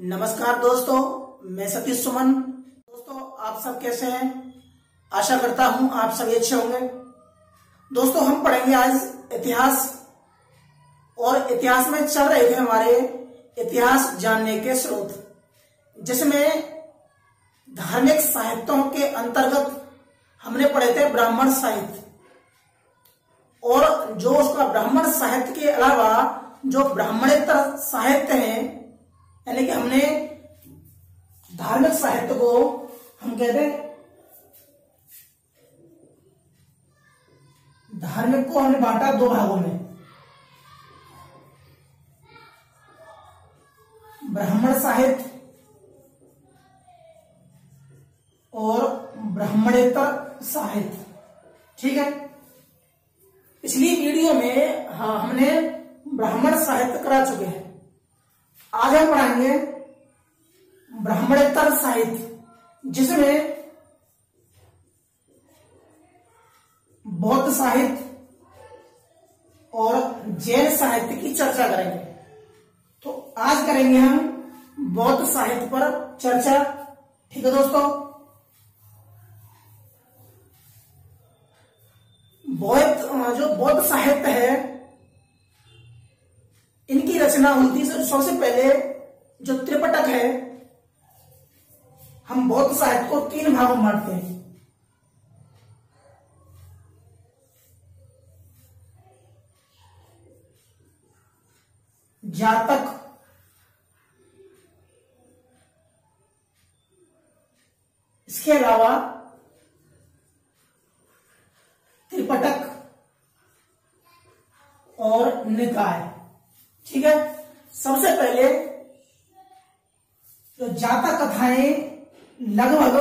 नमस्कार दोस्तों, मैं सतीश सुमन। दोस्तों, आप सब कैसे हैं? आशा करता हूं आप सभी अच्छे होंगे। दोस्तों, हम पढ़ेंगे आज इतिहास, और इतिहास में चल रहे थे हमारे इतिहास जानने के स्रोत, जिसमें धार्मिक साहित्यों के अंतर्गत हमने पढ़े थे ब्राह्मण साहित्य। और जो उसका ब्राह्मण साहित्य के अलावा जो ब्राह्मणेतर साहित्य है, यानी कि हमने धार्मिक साहित्य को हम कहते हैं, धार्मिक को हमने बांटा दो भागों में, ब्राह्मण साहित्य और ब्राह्मणेतर साहित्य। ठीक है, पिछली वीडियो में हमने ब्राह्मण साहित्य करा चुके हैं। आज हम पढ़ाएंगे ब्राह्मणेतर साहित्य, जिसमें बौद्ध साहित्य और जैन साहित्य की चर्चा करेंगे। तो आज करेंगे हम बौद्ध साहित्य पर चर्चा। ठीक है दोस्तों, जो बौद्ध साहित्य है, इनकी रचना हुई थी सबसे पहले जो त्रिपिटक है। हम बौद्ध साहित्य को तीन भागों में बांटते हैं। जातक, इसके अलावा त्रिपिटक और निकाय। ठीक है, सबसे पहले तो जातक कथाएं लगभग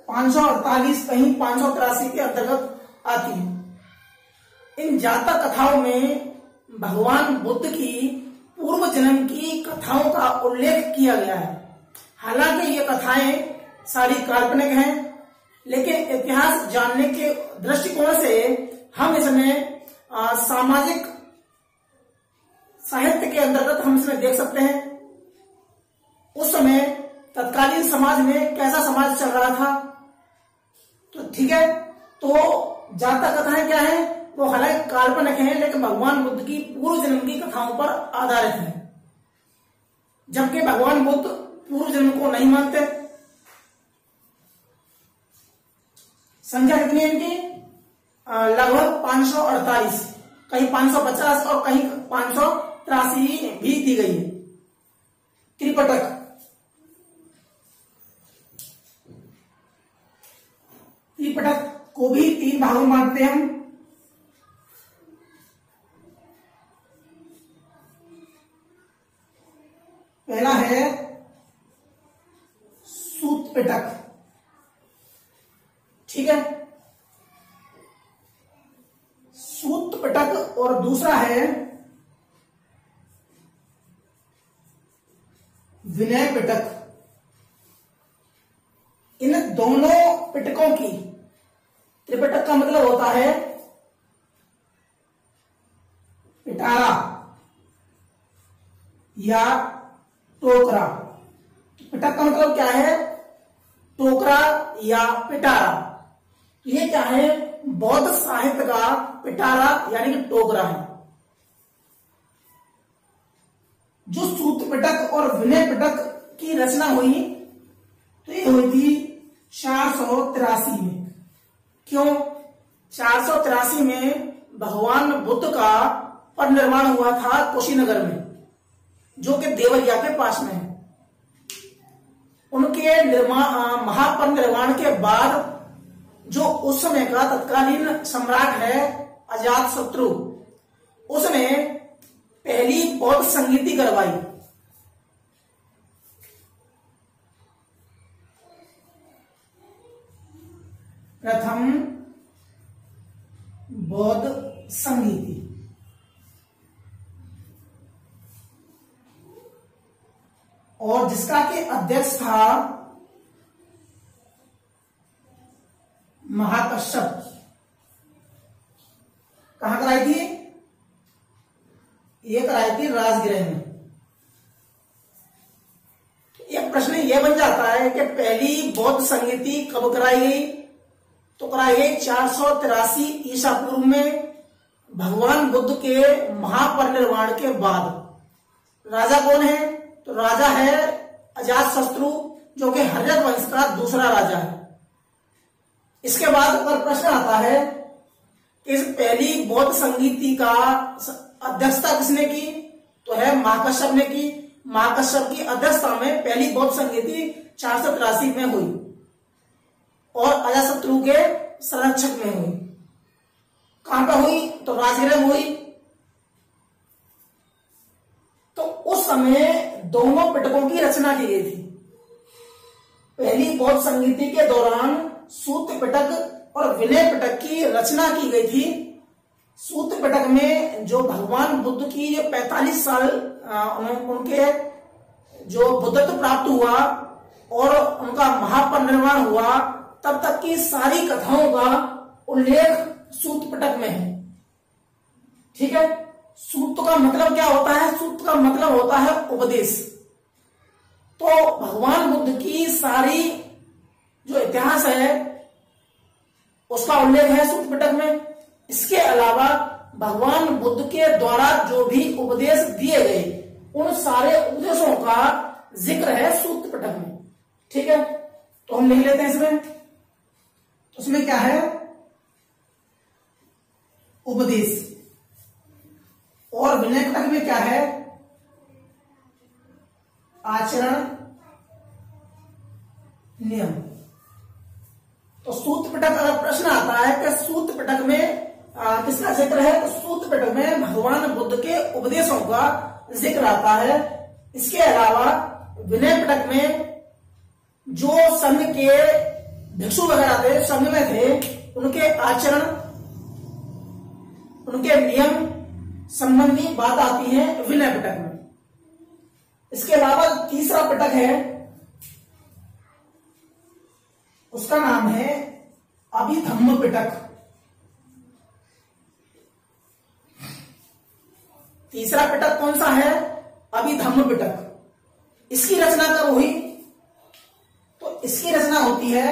548 कहीं 583 के अंतर्गत आती हैं। इन जातक कथाओं में भगवान बुद्ध की पूर्व जन्म की कथाओं का उल्लेख किया गया है। हालांकि ये कथाएं सारी काल्पनिक हैं, लेकिन इतिहास जानने के दृष्टिकोण से हम इसमें सामाजिक साहित्य के अंतर्गत हम इसमें देख सकते हैं उस समय तत्कालीन समाज में कैसा समाज चल रहा था। तो ठीक है, तो जातक कथाएं क्या है, वो हालांकि काल्पनिक हैं, लेकिन भगवान बुद्ध की पूर्व जन्म की कथाओं पर आधारित है। जबकि भगवान बुद्ध पूर्व जन्म को नहीं मानते। संख्या कितनी है इनकी? लगभग 548, कहीं 550 और कहीं 583 भी दी गई है। त्रिपिटक, त्रिपिटक को भी तीन भागों में बांटते हैं हम। पहला है सूत पिटक। ठीक है, सूत पिटक, और दूसरा है विनय पिटक। इन दोनों पिटकों की, त्रिपिटक का मतलब होता है पिटारा या टोकरा। पिटक का मतलब क्या है? टोकरा या पिटारा। ये क्या है? बौद्ध साहित्य का पिटारा यानी कि टोकरा है। जो सूत पिटक और विनय पिटक की रचना हुई, तो ये हुई थी 483 में। क्यों? 483 में भगवान बुद्ध का परिनिर्वाण हुआ था कुशीनगर में, जो कि देवरिया के पास में है। उनके महापरिनिर्वाण के बाद जो उस समय का तत्कालीन सम्राट है अजातशत्रु, उसने पहली बौद्ध संगीति करवाई। प्रथम बौद्ध संगीति। और जिसका के अध्यक्ष था महाकश्यप। कहां कराई थी? ये कराई थी राजगृह में। यह बन जाता है कि पहली बौद्ध संगीति कब कराई गई, तो कराई गई 483 ईसा पूर्व में, भगवान बुद्ध के महापरिनिर्वाण के बाद। राजा कौन है, तो राजा है अजातशत्रु, जो कि हर्यक वंश का दूसरा राजा है। इसके बाद अगर प्रश्न आता है कि इस पहली बौद्ध संगीति का अध्यक्षता किसने की, तो है महाकश्यप ने की। महाकश्यप की अध्यक्षता में पहली बौद्ध संगीति 483 में हुई और अजातशत्रु के संरक्षक में हुई। कहां पर हुई, तो राजगृह में हुई। तो उस समय दोनों पिटकों की रचना की गई थी। पहली बौद्ध संगीति के दौरान सूत्र पिटक और विनय पिटक की रचना की गई थी। सूत्र पिटक में जो भगवान बुद्ध की 45 साल उनके जो बुद्धत्व प्राप्त हुआ और उनका महापरिनिर्वाण हुआ, तब तक की सारी कथाओं का उल्लेख सूत्र पिटक में है। ठीक है। सूत्र का मतलब क्या होता है, सूत्र का मतलब होता है उपदेश। तो भगवान बुद्ध की सारी जो इतिहास है उसका उल्लेख है सूत्र पिटक में। इसके अलावा भगवान बुद्ध के द्वारा जो भी उपदेश दिए गए उन सारे उपदेशों का जिक्र है सूत्र पिटक में। ठीक है, तो हम लिख लेते हैं इसमें। तो उसमें क्या है, उपदेश। और विनय पिटक में क्या है, आचरण नियम। तो सूत्र पिटक अगर प्रश्न आता है कि सूत्र पिटक में किसका जिक्र है, तो सूत्र पिटक में भगवान बुद्ध के उपदेशों का जिक्र आता है। इसके अलावा विनय पिटक में जो संघ के भिक्षु वगैरह थे, संघ में थे, उनके आचरण, उनके नियम संबंधी बात आती है विनय पिटक में। इसके अलावा तीसरा पिटक है, उसका नाम है अभिधम्म पिटक। तीसरा पिटक कौन सा है, अभिधम्म पिटक। इसकी रचना कब हुई, तो इसकी रचना होती है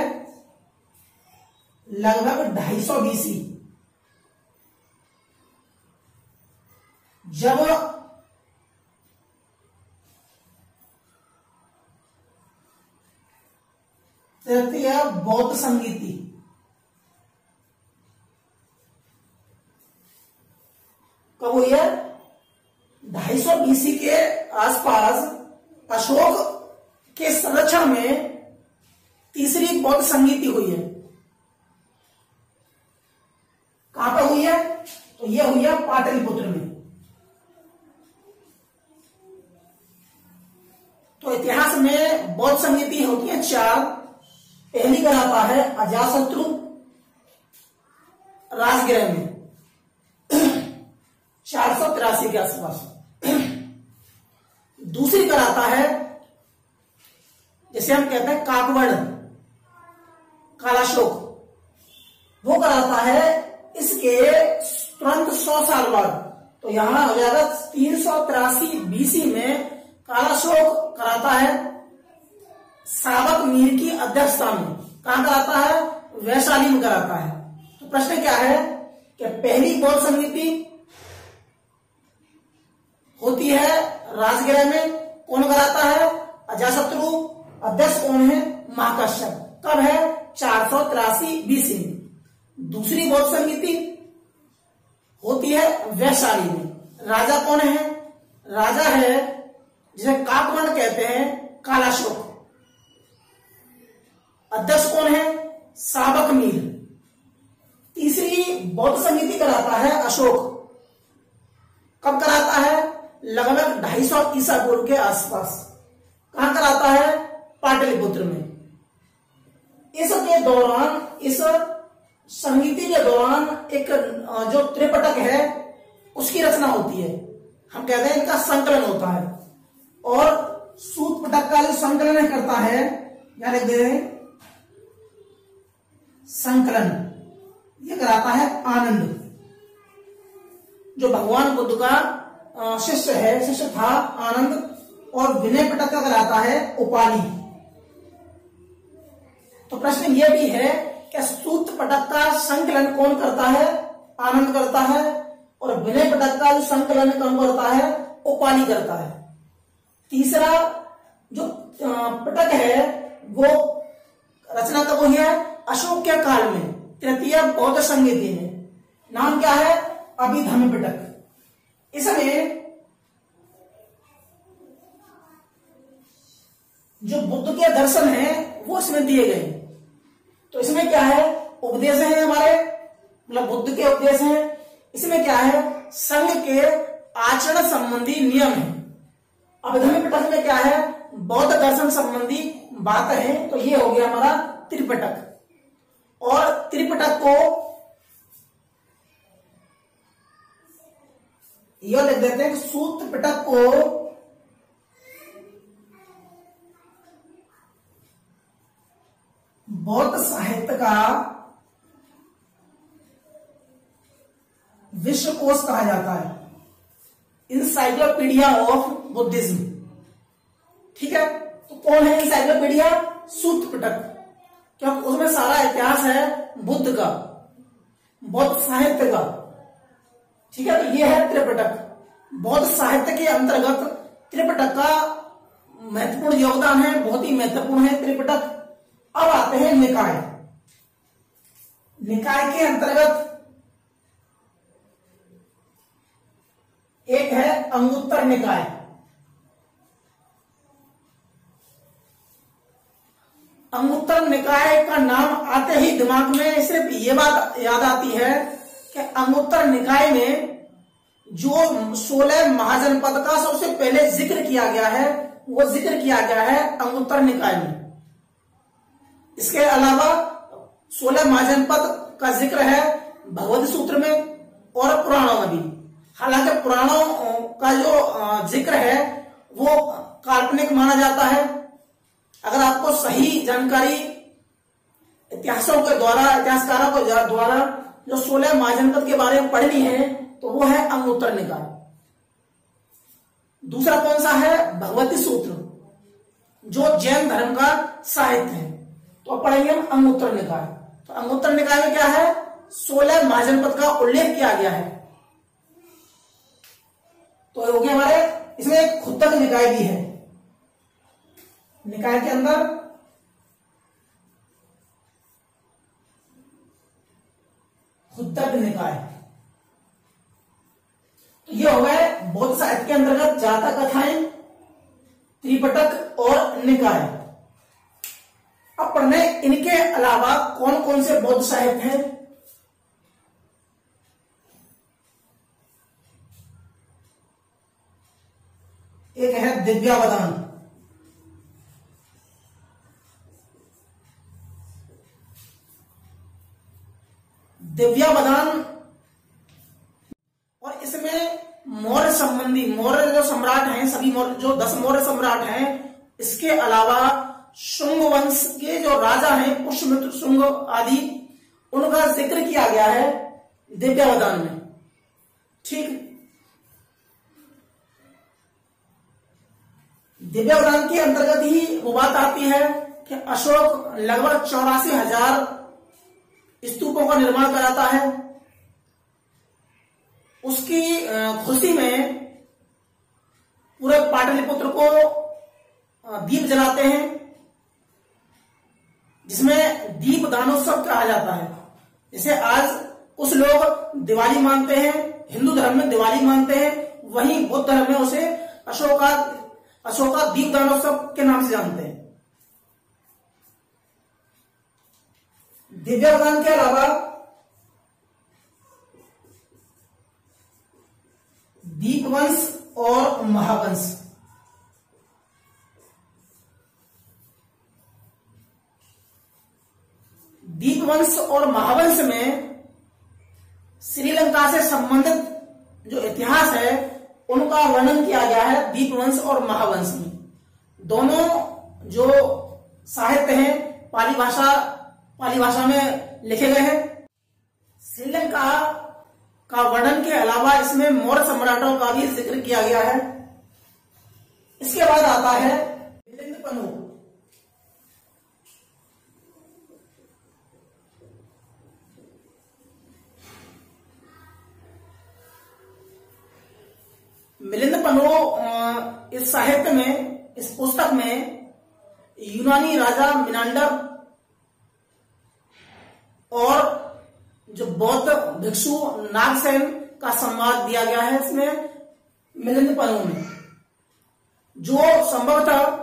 लगभग 250 BC, जब तृतीय बौद्ध संगीति कब हुई है, 250 BC के आसपास अशोक के संरक्षण में तीसरी बौद्ध संगीति हुई है। कहां पर हुई है, तो यह हुई है पाटलिपुत्र में। तो इतिहास में बौद्ध संगीति होती है 4। पहली कहलाता है अजातशत्रु राजगृह में 483 के आसपास। दूसरी कराता है, जिसे हम कहते हैं काकवर्ण कालाशोक, वो कराता है इसके तुरंत 100 साल बाद। तो यहां हो जाएगा 383 BC में कालाशोक कराता है सावक मीर की अध्यक्षता में। कहां कराता है, वैशाली में कराता है। तो प्रश्न क्या है कि पहली बौद्ध संगीति होती है राजगृह में, कौन कराता है, अजातशत्रु। अध्यक्ष कौन है, महाकश्यप। कब है, 483 BC में। दूसरी बौद्ध संगीति होती है वैशाली में। राजा कौन है, राजा है जिसे काकवर्ण कहते हैं, कालाशोक। अध्यक्ष कौन है, सावक मीर। तीसरी बौद्ध संगीति कराता है अशोक। कब कराता है, लगभग 250 ईसा पूर्व के आसपास। कहां कराता है, पाटलिपुत्र में। इसके दौरान, इस संगीति के दौरान एक जो त्रिपिटक है उसकी रचना होती है। हम कहते हैं इनका संकलन होता है। और सूत पिटक का जो संकलन करता है, या लिख दे संकलन, ये कराता है आनंद, जो भगवान बुद्ध का शिष्य है, शिष्य था आनंद। और विनय पिटक का कराता है उपाली। तो प्रश्न ये भी है कि सूत्र पटक का संकलन कौन करता है? आनंद करता है। और विनय पटक का जो संकलन कौन करता है? उपाली करता है। तीसरा जो पटक है वो रचना कब हुई है? अशोक के काल में, तृतीय बौद्ध संहिता में। नाम क्या है? अभिधम्म पिटक। इसमें जो बुद्ध के दर्शन हैं वो इसमें दिए गए। तो इसमें क्या है? उपदेश है हमारे, मतलब बुद्ध के उपदेश हैं। इसमें क्या है? संघ के आचरण संबंधी नियम है। अभिधम्म पिटक में क्या है? बौद्ध दर्शन संबंधी बात है। तो ये हो गया हमारा त्रिपिटक। और त्रिपिटक को यह लिख देते हैं कि सूत्र पिटक को बौद्ध साहित्य का विश्वकोश कहा जाता है, इंसाइक्लोपीडिया ऑफ बुद्धिज्म। ठीक है, तो कौन है इंसाइक्लोपीडिया? सूत्र पिटक, क्योंकि उसमें सारा इतिहास है बुद्ध का, बौद्ध साहित्य का। ठीक है, तो ये है त्रिपिटक। बौद्ध साहित्य के अंतर्गत त्रिपिटक का महत्वपूर्ण योगदान है, बहुत ही महत्वपूर्ण है त्रिपिटक। अब आते हैं निकाय। निकाय के अंतर्गत एक है अंगुत्तर निकाय। अंगुत्तर निकाय का नाम आते ही दिमाग में सिर्फ ये बात याद आती है कि अंगुत्तर निकाय में जो 16 महाजनपद का सबसे पहले जिक्र किया गया है वो जिक्र किया गया है अंगुत्तर निकाय में। इसके अलावा 16 महाजनपद का जिक्र है भगवत सूत्र में और पुराणों में भी। हालांकि पुराणों का जो जिक्र है वो काल्पनिक माना जाता है। अगर आपको सही जानकारी इतिहासों के द्वारा, इतिहासकारों के द्वारा जो 16 महाजनपद के बारे में पढ़नी है तो वो है अंगुत्तर निकाय। दूसरा कौन सा है? भगवती सूत्र, जो जैन धर्म का साहित्य है। तो पढ़ेंगे हम अंगुत्तर निकाय। तो अंगुत्तर निकाय में क्या है? 16 महाजनपद का उल्लेख किया गया है। तो हो गया हमारे, इसमें एक खुद्दक निकाय भी है। निकाय के अंदर खुद्दक निकाय। तो ये हो गए बौद्ध साहित्य के अंतर्गत जातक कथाएं, त्रिपिटक और निकाय। अब पढ़ने इनके अलावा कौन कौन से बौद्ध साहित्य हैं? एक है दिव्यावदान। दिव्यावदान, और इसमें मौर्य संबंधी, मौर्य जो सम्राट हैं, सभी मौर्य जो 10 मौर्य सम्राट हैं, इसके अलावा शुंग वंश के जो राजा हैं, पुष्यमित्र, शुंग आदि, उनका जिक्र किया गया है दिव्यावदान में। ठीक, दिव्यावदान के अंतर्गत ही वो बात आती है कि अशोक लगभग 84,000 स्तूपों का निर्माण कराता है। उसकी खुशी में पूरे पाटलिपुत्र को दीप जलाते हैं, जिसमें दीप दानोत्सव कहा जाता है। जैसे आज कुछ लोग दिवाली मानते हैं, हिंदू धर्म में दिवाली मानते हैं, वहीं बौद्ध धर्म में उसे अशोका दीप दानोत्सव के नाम से जानते हैं। दिव्यावदान के अलावा दीपवंश और महावंश। दीपवंश और महावंश में श्रीलंका से संबंधित जो इतिहास है उनका वर्णन किया गया है दीपवंश और महावंश में। दोनों जो साहित्य हैं पाली भाषा में लिखे गए हैं। श्रीलंका का वर्णन के अलावा इसमें मौर्य सम्राटों का भी जिक्र किया गया है। इसके बाद आता है मिलिंद पन्नु। इस साहित्य में, इस पुस्तक में यूनानी राजा मिनांडर और जो बौद्ध भिक्षु नागसेन का संवाद दिया गया है इसमें मिलिंद पन्नू में, जो संभवतः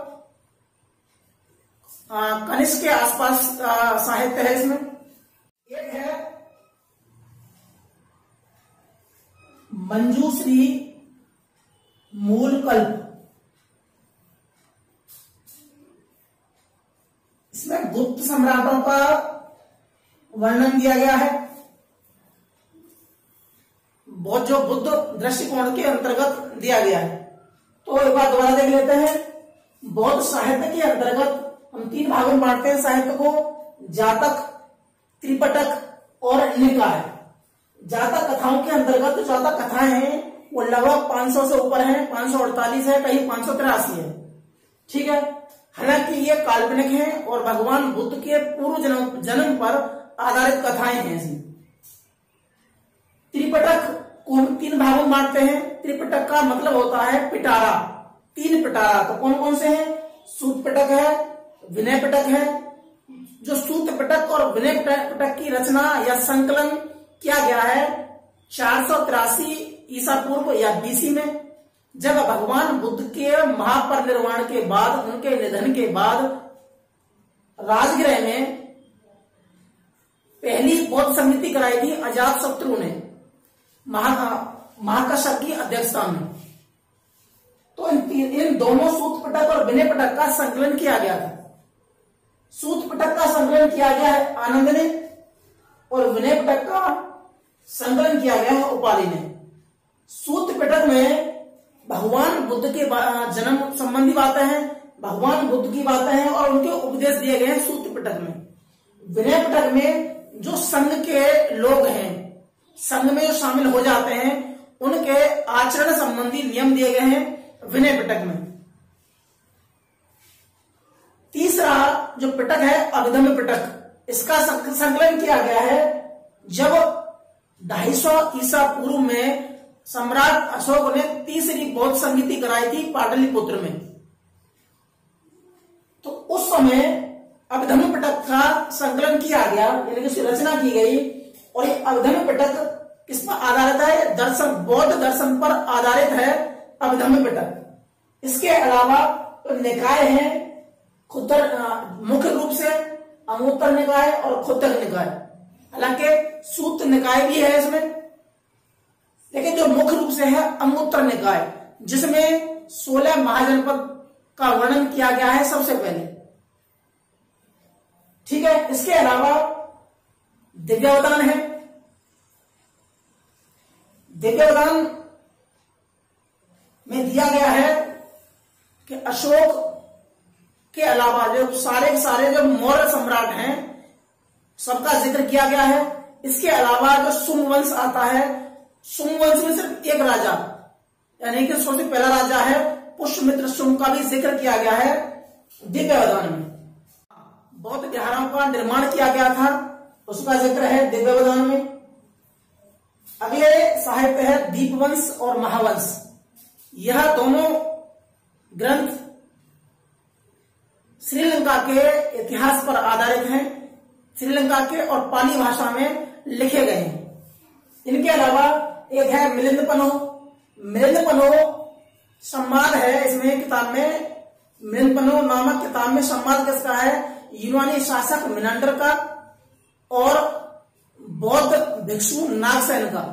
कनिष्क के आसपास साहित्य है। इसमें एक है मंजूश्री मूलकल्प, इसमें गुप्त सम्राटों का वर्णन दिया गया है, बहुत जो बुद्ध दृष्टिकोण के अंतर्गत दिया गया है। तो एक बार दोबारा देख लेते हैं। बौद्ध साहित्य के अंतर्गत हम 3 भागों में बांटते हैं साहित्य को, जातक, त्रिपिटक और निकाय। जातक कथाओं के अंतर्गत जो जातक कथाएं हैं वो लगभग 500 से ऊपर है, 548 है, कहीं 583 है। ठीक है, हालांकि ये काल्पनिक है और भगवान बुद्ध के पूर्व जन्म पर आधारित कथाएं हैं इसमें। त्रिपिटक को हम 3 भागों में बांटते हैं। त्रिपिटक का मतलब होता है पिटारा, 3 पिटारा। तो कौन कौन से हैं? सूत पिटक है, विनय पिटक है। जो सूत पिटक और विनय पिटक की रचना या संकलन किया गया है 483 ईसा पूर्व या बीसी में, जब भगवान बुद्ध के महापरिनिर्वाण के बाद, उनके निधन के बाद राजगृह में पहली बौद्ध समिति कराई थी अजातशत्रु ने महाकश्यप की अध्यक्षता में। तो इन दोनों सूत पिटक और विनय पिटक का संकलन किया गया था। सूत पिटक का संकलन किया गया है आनंद ने और विनय पिटक का संकलन किया गया है उपाली ने। सूत पिटक में भगवान बुद्ध के जन्म संबंधी बातें हैं, भगवान बुद्ध की बातें हैं और उनके उपदेश दिए गए हैं सूत पिटक में। विनय पिटक में जो संघ के लोग हैं, संघ में जो शामिल हो जाते हैं, उनके आचरण संबंधी नियम दिए गए हैं विनय पिटक में। तीसरा जो पिटक है अभिधम्म पिटक, इसका संकलन किया गया है जब 250 ईसा पूर्व में सम्राट अशोक ने तीसरी बौद्ध समिति कराई थी पाटलिपुत्र में। तो उस समय अभिधम्म पिटक का संकलन किया गया, यानी कि उसकी रचना की गई। और ये अभिधम्म पिटक किस पर आधारित है? दर्शन, बौद्ध दर्शन पर आधारित है अभिधम्म पिटक। इसके अलावा तो निकाय है, मुख्य रूप से अंगुत्तर निकाय और खुद्दक निकाय। हालांकि सूत निकाय भी है इसमें, लेकिन जो मुख्य रूप से है अंगुत्तर निकाय, जिसमें 16 महाजनपद का वर्णन किया गया है सबसे पहले। ठीक है, इसके अलावा दिव्यावदान है। दिव्यावदान में दिया गया है कि अशोक के अलावा जो सारे जो मौर्य सम्राट हैं सबका जिक्र किया गया है। इसके अलावा जो सुंग वंश आता है, सुंग वंश में सिर्फ एक राजा, यानी कि सबसे पहला राजा है पुष्यमित्र सुंग का भी जिक्र किया गया है दिव्यावदान में। बौद्ध विहारों का निर्माण किया गया था, उसका जिक्र है दिव्यावदान में। अगले साहित्य है दीपवंश और महावंश। यह दोनों ग्रंथ श्रीलंका के इतिहास पर आधारित हैं, श्रीलंका के और पाली भाषा में लिखे गए हैं। इनके अलावा एक है मिलिंद पन्नू। मिलिंद पन्नू संवाद है इसमें, किताब में मिलिंद पन्नू नामक किताब में संवाद किसका है? यूनानी शासक मिनांडर का और बौद्ध भिक्षु नागसेन का।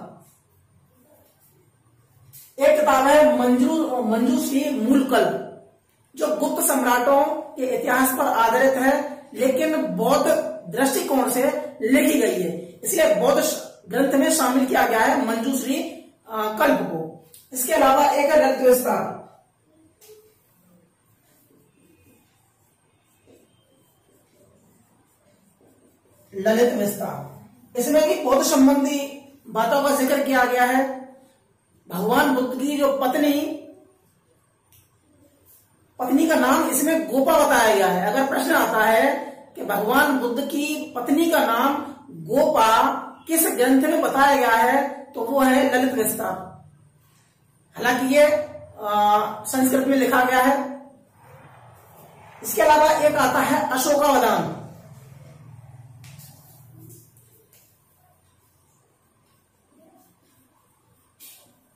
एक किताब है मंजूश्री मूलकल्प, जो गुप्त सम्राटों के इतिहास पर आधारित है, लेकिन बौद्ध दृष्टिकोण से लिखी गई है, इसलिए बौद्ध ग्रंथ में शामिल किया गया है मंजूश्री कल्प को। इसके अलावा एक है ललित विस्तार। ललित विस्तार, इसमें भी बौद्ध संबंधी बातों का जिक्र किया गया है। भगवान बुद्ध की जो पत्नी का नाम इसमें गोपा बताया गया है। अगर प्रश्न आता है कि भगवान बुद्ध की पत्नी का नाम गोपा किस ग्रंथ में बताया गया है, तो वो है ललित विस्तार। हालांकि ये संस्कृत में लिखा गया है। इसके अलावा एक आता है अशोकावदान।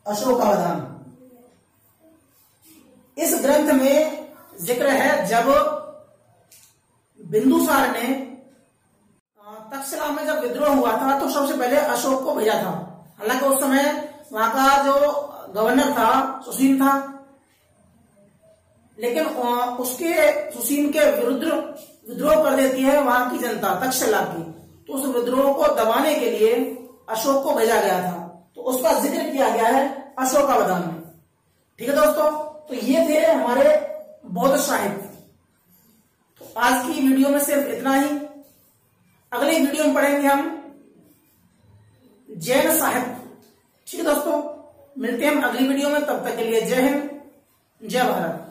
अशोकावदान इस ग्रंथ में जिक्र है जब बिंदुसार ने तक्षशिला में जब विद्रोह हुआ था तो सबसे पहले अशोक को भेजा था। हालांकि उस समय वहां का जो गवर्नर था सुसीन था, लेकिन उसके सुसीन के विरुद्ध विद्रोह कर देती है वहां की जनता तक्षशिला की। तो उस विद्रोह को दबाने के लिए अशोक को भेजा गया था, तो उसका जिक्र किया गया है अशोकावदान में। ठीक है दोस्तों, तो ये थे हमारे बौद्ध साहित्य। तो आज की वीडियो में सिर्फ इतना ही। अगली वीडियो में पढ़ेंगे हम जैन साहित्य। ठीक है दोस्तों, मिलते हैं हम अगली वीडियो में। तब तक के लिए जय हिंद, जय भारत।